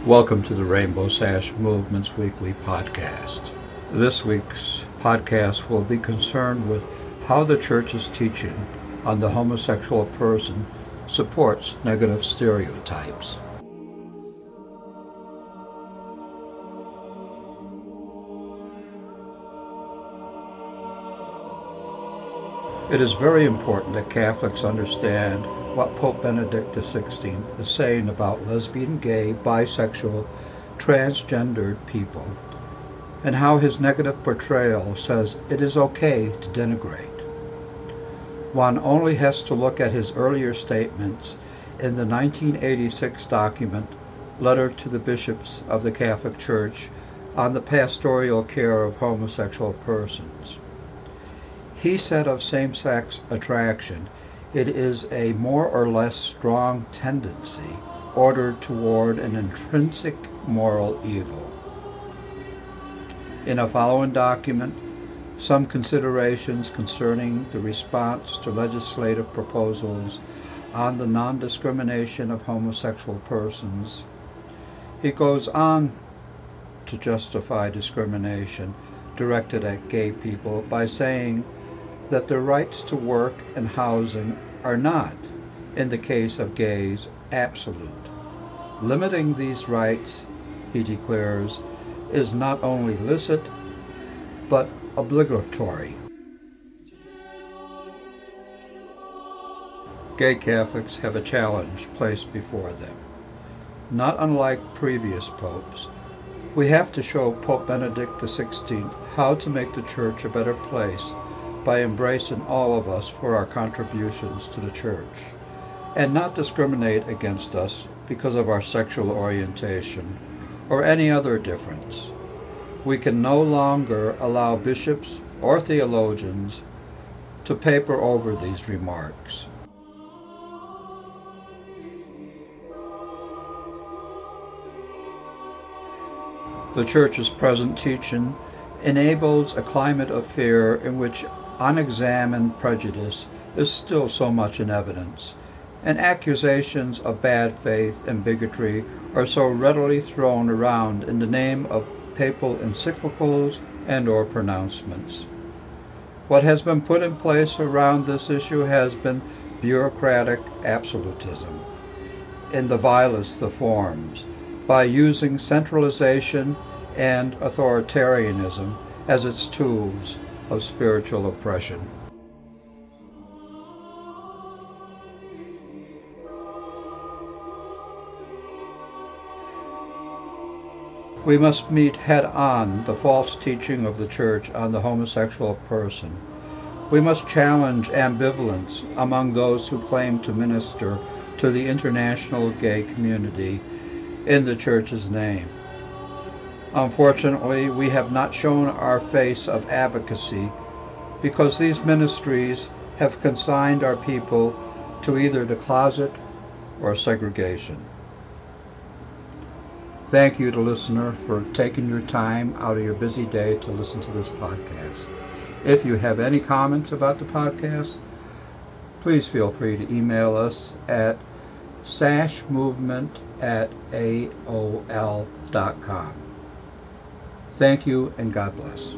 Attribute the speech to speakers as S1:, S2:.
S1: Welcome to the Rainbow Sash Movement's weekly podcast. This week's podcast will be concerned with how the church's teaching on the homosexual person supports negative stereotypes. It is very important that Catholics understand what Pope Benedict XVI is saying about lesbian, gay, bisexual, transgendered people, and how his negative portrayal says it is okay to denigrate. One only has to look at his earlier statements in the 1986 document, Letter to the Bishops of the Catholic Church on the Pastoral Care of Homosexual Persons. He said of same-sex attraction, it is a more or less strong tendency ordered toward an intrinsic moral evil. In a following document, some considerations concerning the response to legislative proposals on the non-discrimination of homosexual persons. He goes on to justify discrimination directed at gay people by saying that their rights to work and housing are not, in the case of gays, absolute. Limiting these rights, he declares, is not only licit, but obligatory. Gay Catholics have a challenge placed before them. Not unlike previous popes, we have to show Pope Benedict XVI how to make the Church a better place by embracing all of us for our contributions to the Church, and not discriminate against us because of our sexual orientation or any other difference. We can no longer allow bishops or theologians to paper over these remarks. The Church's present teaching enables a climate of fear in which unexamined prejudice is still so much in evidence, and accusations of bad faith and bigotry are so readily thrown around in the name of papal encyclicals and or pronouncements. What has been put in place around this issue has been bureaucratic absolutism in the vilest of forms, by using centralization and authoritarianism as its tools of spiritual oppression. We must meet head-on the false teaching of the Church on the homosexual person. We must challenge ambivalence among those who claim to minister to the international gay community in the Church's name. Unfortunately, we have not shown our face of advocacy because these ministries have consigned our people to either the closet or segregation. Thank you to listener for taking your time out of your busy day to listen to this podcast. If you have any comments about the podcast, please feel free to email us at sashmovement@aol.com. Thank you and God bless.